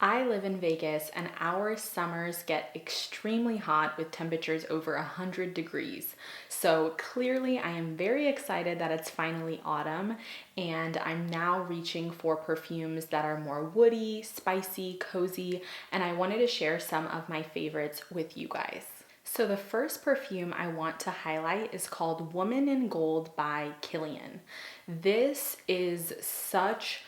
I live in Vegas and our summers get extremely hot with temperatures over 100 degrees. So clearly I am very excited that it's finally autumn and I'm now reaching for perfumes that are more woody, spicy, cozy, and I wanted to share some of my favorites with you guys. So the first perfume I want to highlight is called Woman in Gold by Kilian. This is such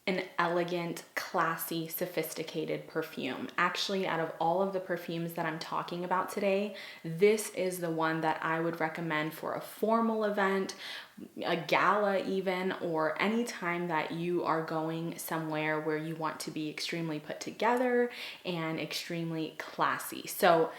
an elegant, classy, sophisticated perfume. Actually, out of all of the perfumes that I'm talking about today, this is the one that I would recommend for a formal event, a gala even, or any time that you are going somewhere where you want to be extremely put together and extremely classy. So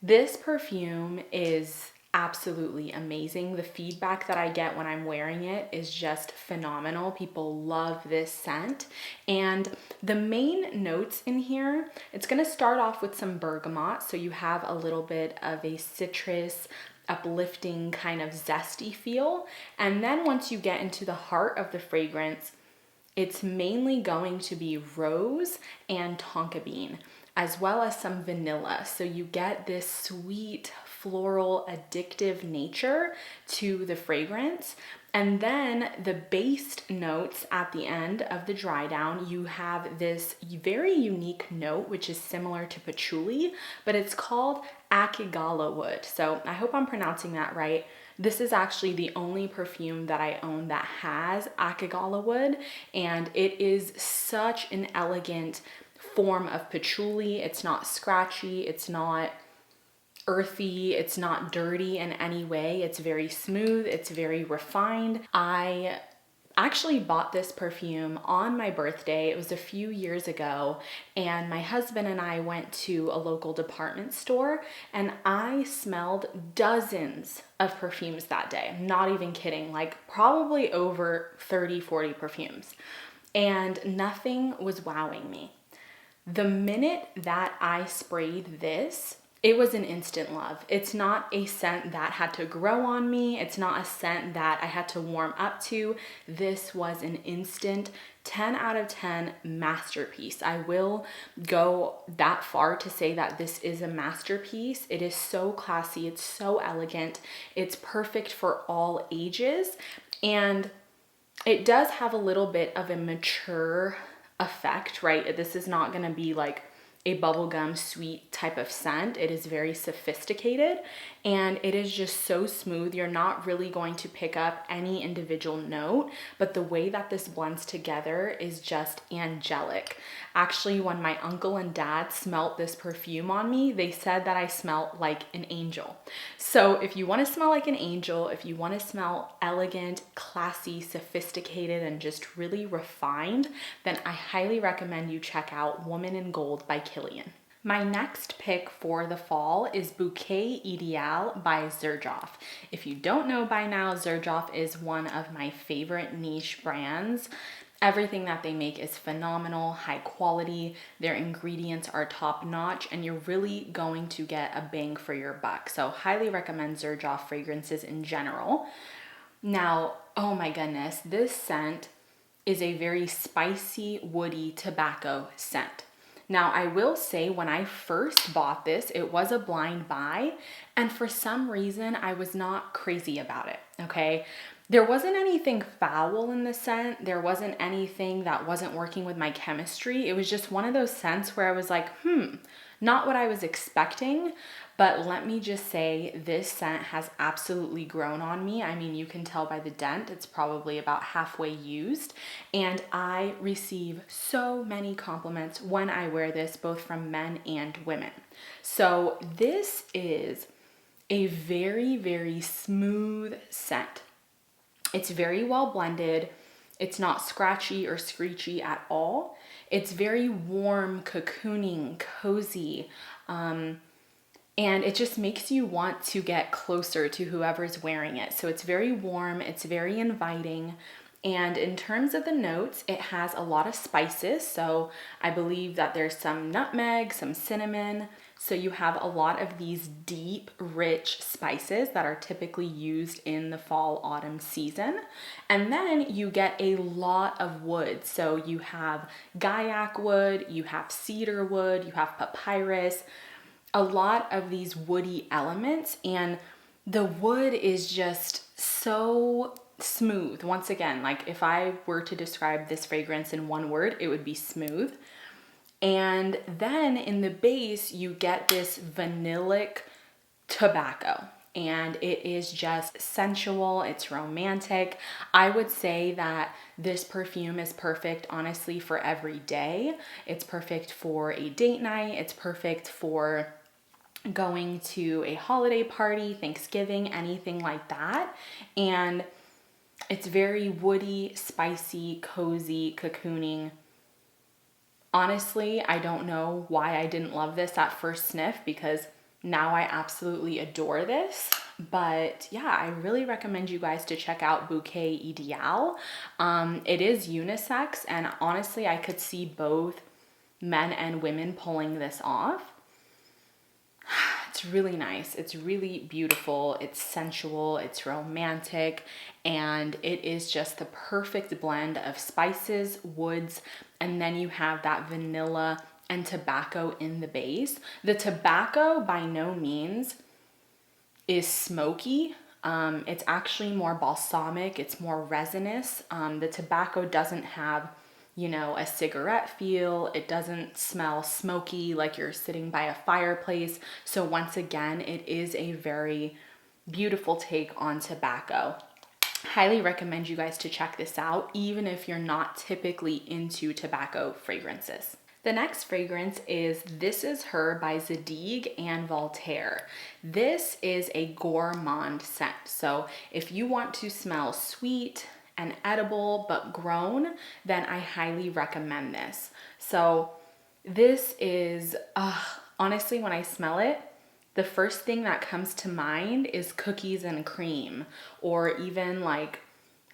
this perfume is absolutely amazing. The feedback that I get when I'm wearing it is just phenomenal. People love this scent. And the main notes in here, it's gonna start off with some bergamot. So you have a little bit of a citrus, uplifting kind of zesty feel. And then once you get into the heart of the fragrance, it's mainly going to be rose and tonka bean, as well as some vanilla. So you get this sweet, floral, addictive nature to the fragrance. And then the base notes at the end of the dry down, you have this very unique note, which is similar to patchouli, but it's called akigala wood. So I hope I'm pronouncing that right. This is actually the only perfume that I own that has akigala wood, and it is such an elegant form of patchouli. It's not scratchy, it's not earthy, it's not dirty in any way. It's very smooth, it's very refined. I actually bought this perfume on my birthday. It was a few years ago, and my husband and I went to a local department store and I smelled dozens of perfumes that day. I'm not even kidding, like probably over 30, 40 perfumes, and nothing was wowing me. The minute that I sprayed this, it was an instant love. It's not a scent that had to grow on me. It's not a scent that I had to warm up to. This was an instant 10 out of 10 masterpiece. I will go that far to say that this is a masterpiece. It is so classy. It's so elegant. It's perfect for all ages. And it does have a little bit of a mature effect, right? This is not going to be like a bubblegum sweet type of scent. It is very sophisticated and it is just so smooth. You're not really going to pick up any individual note, but the way that this blends together is just angelic. Actually, when my uncle and dad smelt this perfume on me, they said that I smelled like an angel. So if you want to smell like an angel, if you want to smell elegant, classy, sophisticated, and just really refined, then I highly recommend you check out Woman in Gold by Kilian. My next pick for the fall is Bouquet Ideale by Xerjoff. If you don't know by now, Xerjoff is one of my favorite niche brands. Everything that they make is phenomenal, high quality. Their ingredients are top notch, and you're really going to get a bang for your buck. So highly recommend Xerjoff fragrances in general. Now, oh my goodness, this scent is a very spicy, woody tobacco scent. Now, I will say when I first bought this, it was a blind buy, and for some reason, I was not crazy about it, okay? There wasn't anything foul in the scent. There wasn't anything that wasn't working with my chemistry. It was just one of those scents where I was like, not what I was expecting. But let me just say, this scent has absolutely grown on me. I mean, you can tell by the dent, it's probably about halfway used. And I receive so many compliments when I wear this, both from men and women. So this is a very, very smooth scent. It's very well blended. It's not scratchy or screechy at all. It's very warm, cocooning, cozy, and it just makes you want to get closer to whoever's wearing it. So it's very warm, it's very inviting, And in terms of the notes, it has a lot of spices. So I believe that there's some nutmeg, some cinnamon. So you have a lot of these deep, rich spices that are typically used in the fall, autumn season. And then you get a lot of wood. So you have Gaiac wood, you have cedar wood, you have papyrus, a lot of these woody elements. And the wood is just so smooth. Once again, like if I were to describe this fragrance in one word, it would be smooth. And then in the base, you get this vanillic tobacco, and it is just sensual. It's romantic. I would say that this perfume is perfect, honestly, for every day. It's perfect for a date night. It's perfect for going to a holiday party, Thanksgiving, anything like that. And it's very woody, spicy, cozy, cocooning. Honestly, I don't know why I didn't love this at first sniff, because now I absolutely adore this. But yeah, I really recommend you guys to check out Bouquet Ideale. It is unisex, and honestly, I could see both men and women pulling this off. It's really nice. It's really beautiful. It's sensual. It's romantic. And it is just the perfect blend of spices, woods, and then you have that vanilla and tobacco in the base. The tobacco by no means is smoky. It's actually more balsamic. It's more resinous. The tobacco doesn't have, you know, a cigarette feel. It doesn't smell smoky like you're sitting by a fireplace. So once again, it is a very beautiful take on tobacco. Highly recommend you guys to check this out, even if you're not typically into tobacco fragrances. The next fragrance is This Is Her by Zadig and Voltaire. This is a gourmand scent. So if you want to smell sweet and edible but grown, then I highly recommend this. So this is, honestly, when I smell it, the first thing that comes to mind is cookies and cream, or even like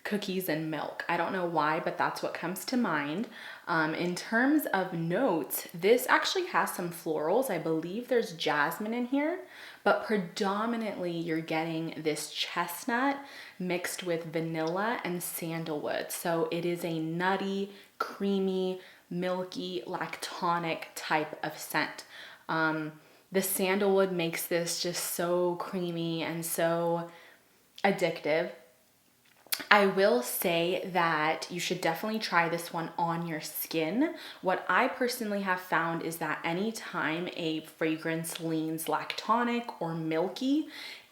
cookies and milk. I don't know why, but that's what comes to mind. In terms of notes, this actually has some florals. I believe there's jasmine in here, but predominantly you're getting this chestnut mixed with vanilla and sandalwood. So it is a nutty, creamy, milky, lactonic type of scent. The sandalwood makes this just so creamy and so addictive. I will say that you should definitely try this one on your skin. What I personally have found is that anytime a fragrance leans lactonic or milky,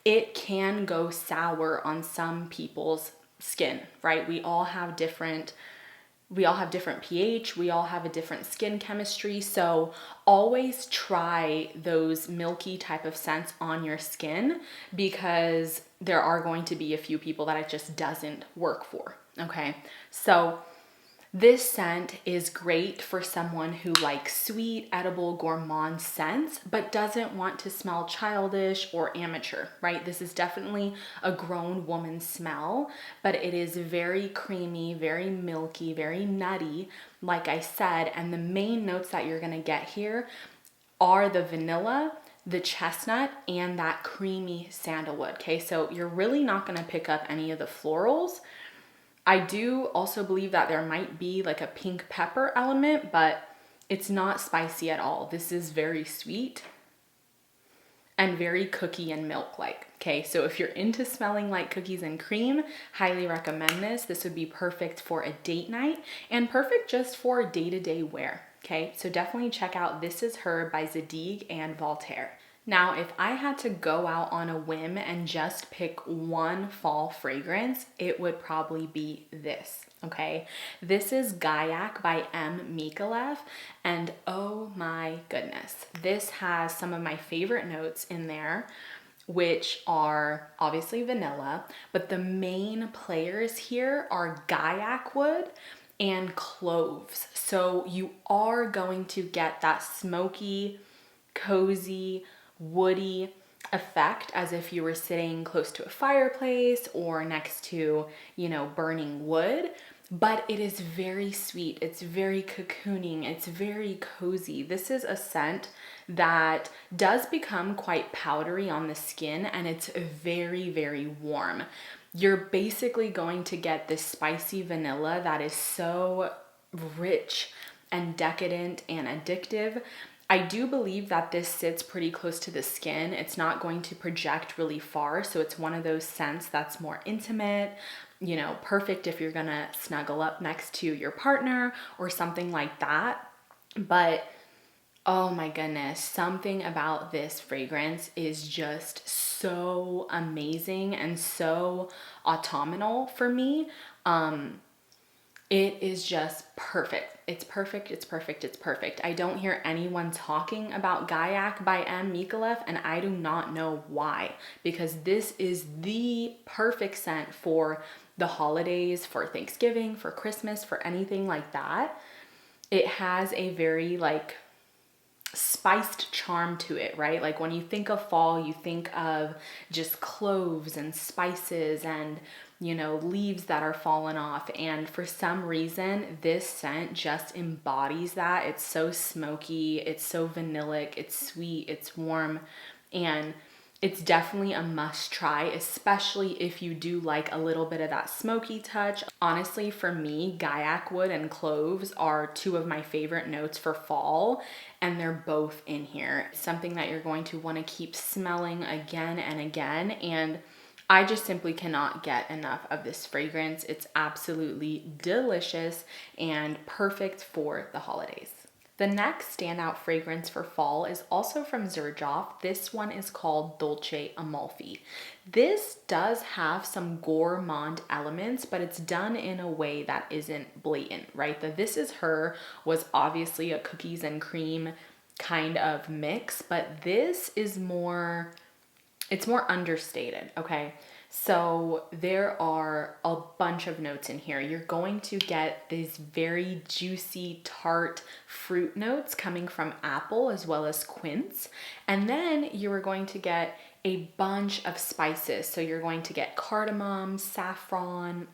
it can go sour on some people's skin, right? We all have different pH, we all have a different skin chemistry, so always try those milky type of scents on your skin, because there are going to be a few people that it just doesn't work for, okay? So this scent is great for someone who likes sweet, edible, gourmand scents, but doesn't want to smell childish or amateur, right? This is definitely a grown woman smell, but it is very creamy, very milky, very nutty, like I said, and the main notes that you're gonna get here are the vanilla, the chestnut, and that creamy sandalwood, okay? So you're really not gonna pick up any of the florals. I do also believe that there might be like a pink pepper element, but it's not spicy at all. This is very sweet and very cookie and milk like, okay? So if you're into smelling like cookies and cream, highly recommend this. This would be perfect for a date night and perfect just for day-to-day wear, okay? So definitely check out This Is Her by Zadig and Voltaire. Now, if I had to go out on a whim and just pick one fall fragrance, it would probably be this, okay? This is Gaiac by Micallef, and oh my goodness, this has some of my favorite notes in there, which are obviously vanilla, but the main players here are Gaiac wood and cloves. So you are going to get that smoky, cozy, woody, effect as if you were sitting close to a fireplace or next to, burning wood. But it is very sweet. It's very cocooning. It's very cozy. This is a scent that does become quite powdery on the skin, and it's very, very warm. You're basically going to get this spicy vanilla that is so rich and decadent and addictive. I do believe that this sits pretty close to the skin. It's not going to project really far, so it's one of those scents that's more intimate, perfect if you're gonna snuggle up next to your partner or something like that. But oh my goodness, something about this fragrance is just so amazing and so autumnal for me. It is just perfect. It's perfect, it's perfect, it's perfect. I don't hear anyone talking about Gaiac by Micallef, and I do not know why, because this is the perfect scent for the holidays, for Thanksgiving, for Christmas, for anything like that. It has a very spiced charm to it, right? Like when you think of fall, you think of just cloves and spices and, leaves that are fallen off. And for some reason, this scent just embodies that. It's so smoky, it's so vanillic, it's sweet, it's warm, and it's definitely a must try, especially if you do like a little bit of that smoky touch. Honestly, for me, Gaiac wood and cloves are two of my favorite notes for fall, and they're both in here. It's something that you're going to want to keep smelling again and again, and I just simply cannot get enough of this fragrance. It's absolutely delicious and perfect for the holidays. The next standout fragrance for fall is also from Xerjoff. This one is called Dolce Amalfi. This does have some gourmand elements, but it's done in a way that isn't blatant, right? The This Is Her was obviously a cookies and cream kind of mix, but this is it's more understated, okay? So there are a bunch of notes in here. You're going to get these very juicy, tart fruit notes coming from apple as well as quince. And then you are going to get a bunch of spices. So you're going to get cardamom, saffron,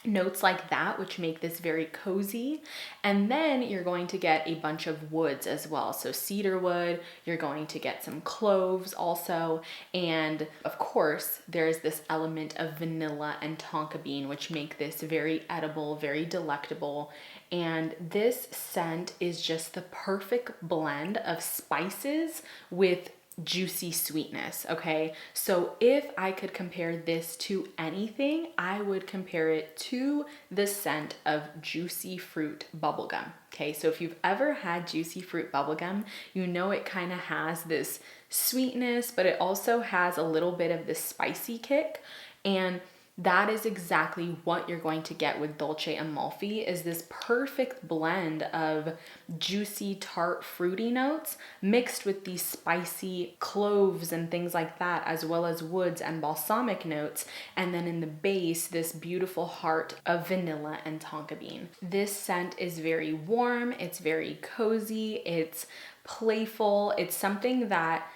notes like that, which make this very cozy. And then you're going to get a bunch of woods as well. So cedar wood, you're going to get some cloves also. And of course, there's this element of vanilla and tonka bean, which make this very edible, very delectable. And this scent is just the perfect blend of spices with juicy sweetness, okay? So if I could compare this to anything, I would compare it to the scent of juicy fruit bubblegum, okay? So if you've ever had juicy fruit bubblegum, it kind of has this sweetness, but it also has a little bit of this spicy kick, and that is exactly what you're going to get with Dolce Amalfi, is this perfect blend of juicy, tart, fruity notes mixed with these spicy cloves and things like that, as well as woods and balsamic notes. And then in the base, this beautiful heart of vanilla and tonka bean. This scent is very warm. It's very cozy. It's playful. It's something that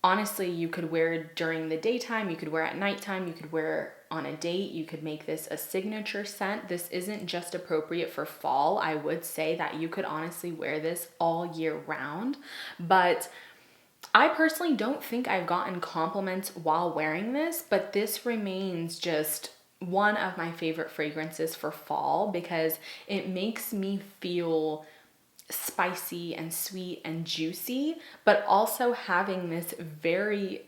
honestly, you could wear during the daytime, you could wear at nighttime, you could wear on a date, you could make this a signature scent. This isn't just appropriate for fall. I would say that you could honestly wear this all year round, but I personally don't think I've gotten compliments while wearing this, but this remains just one of my favorite fragrances for fall because it makes me feel spicy and sweet and juicy, but also having this very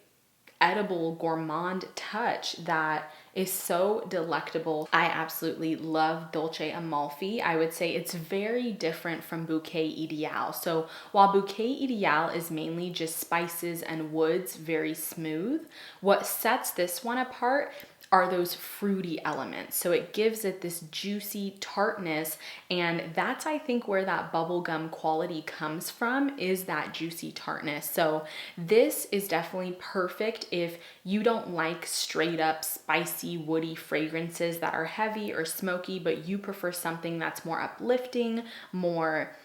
edible gourmand touch that is so delectable. I absolutely love Dolce Amalfi. I would say it's very different from Bouquet Ideale. So while Bouquet Ideale is mainly just spices and woods, very smooth, what sets this one apart are those fruity elements. So it gives it this juicy tartness, and that's I think where that bubblegum quality comes from, is that juicy tartness. So this is definitely perfect if you don't like straight up spicy woody fragrances that are heavy or smoky, but you prefer something that's more uplifting, more,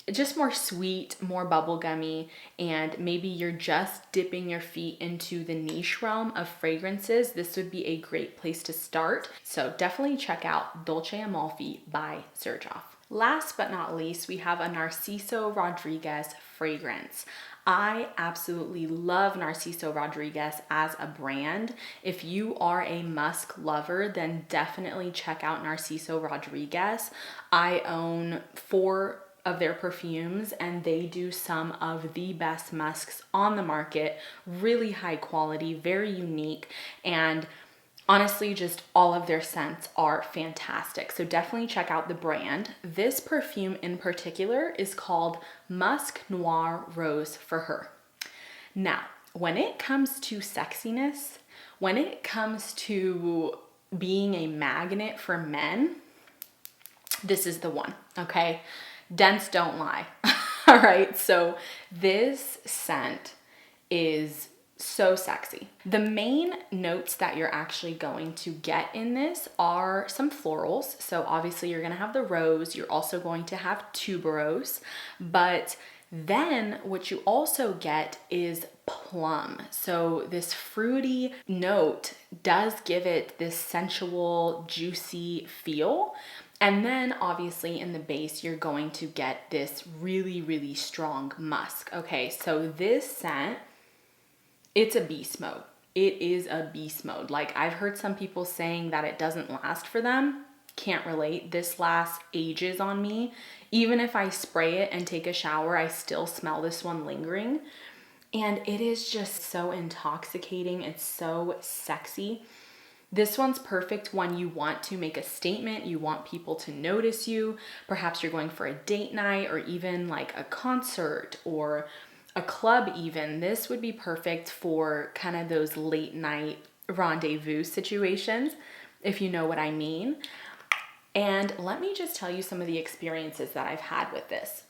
just more sweet, more bubblegummy, and maybe you're just dipping your feet into the niche realm of fragrances, this would be a great place to start. So definitely check out Dolce Amalfi by Xerjoff. Last but not least, we have a Narciso Rodriguez fragrance. I absolutely love Narciso Rodriguez as a brand. If you are a Musk lover, then definitely check out Narciso Rodriguez. I own 4 of their perfumes and they do some of the best musks on the market. Really high quality, very unique, and honestly, just all of their scents are fantastic. So definitely check out the brand. This perfume in particular is called Musc Noir Rose for Her. Now, when it comes to sexiness, when it comes to being a magnet for men, this is the one, okay? Dents don't lie. All right, so this scent is so sexy. The main notes that you're actually going to get in this are some florals. So obviously you're gonna have the rose, you're also going to have tuberose, but then what you also get is plum. So this fruity note does give it this sensual, juicy feel. And then obviously in the base, you're going to get this really, really strong musk. Okay, so this scent, it's a beast mode. It is a beast mode. Like, I've heard some people saying that it doesn't last for them. Can't relate. This lasts ages on me. Even if I spray it and take a shower, I still smell this one lingering. And it is just so intoxicating. It's so sexy. This one's perfect when you want to make a statement, you want people to notice you. Perhaps you're going for a date night or even like a concert or a club even. This would be perfect for kind of those late night rendezvous situations, if you know what I mean. And let me just tell you some of the experiences that I've had with this.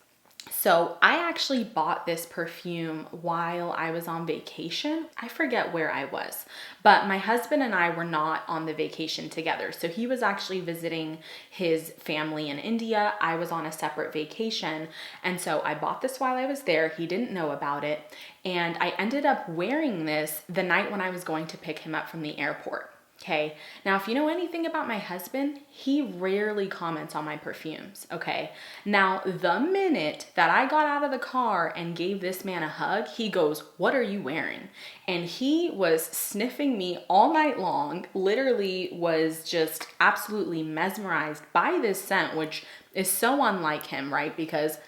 So I actually bought this perfume while I was on vacation. I forget where I was, but my husband and I were not on the vacation together. So he was actually visiting his family in India. I was on a separate vacation. And so I bought this while I was there. He didn't know about it. And I ended up wearing this the night when I was going to pick him up from the airport. Okay, now if you know anything about my husband, he rarely comments on my perfumes, okay? Now, the minute that I got out of the car and gave this man a hug, he goes, "What are you wearing?" And he was sniffing me all night long, literally was just absolutely mesmerized by this scent, which is so unlike him, right? Because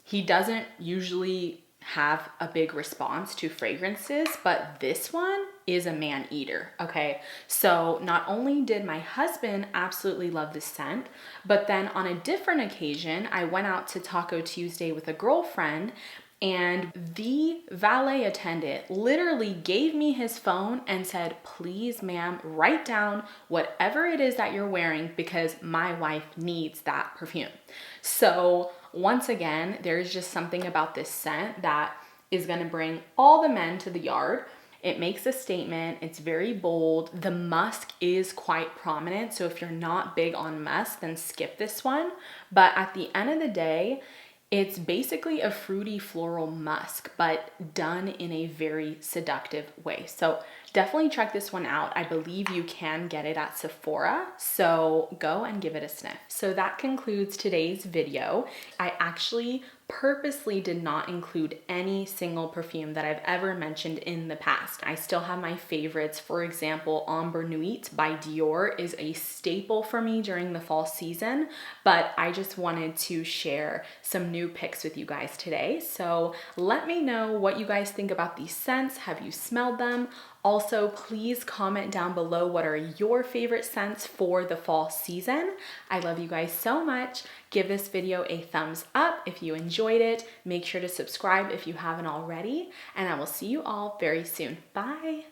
he doesn't usually have a big response to fragrances, but this one is a man eater, okay? So not only did my husband absolutely love this scent, but then on a different occasion, I went out to Taco Tuesday with a girlfriend, and the valet attendant literally gave me his phone and said, "Please, ma'am, write down whatever it is that you're wearing because my wife needs that perfume." So once again, there's just something about this scent that is gonna bring all the men to the yard. It makes a statement, it's very bold. The musk is quite prominent, so if you're not big on musk, then skip this one. But at the end of the day, it's basically a fruity floral musk, but done in a very seductive way. So definitely check this one out. I believe you can get it at Sephora, so go and give it a sniff. So that concludes today's video. I actually purposely did not include any single perfume that I've ever mentioned in the past. I still have my favorites. For example, Ambre Nuit by Dior is a staple for me during the fall season, but I just wanted to share some new picks with you guys today. So let me know what you guys think about these scents. Have you smelled them? Also, please comment down below what are your favorite scents for the fall season. I love you guys so much. Give this video a thumbs up if you enjoyed it. Make sure to subscribe if you haven't already, and I will see you all very soon. Bye.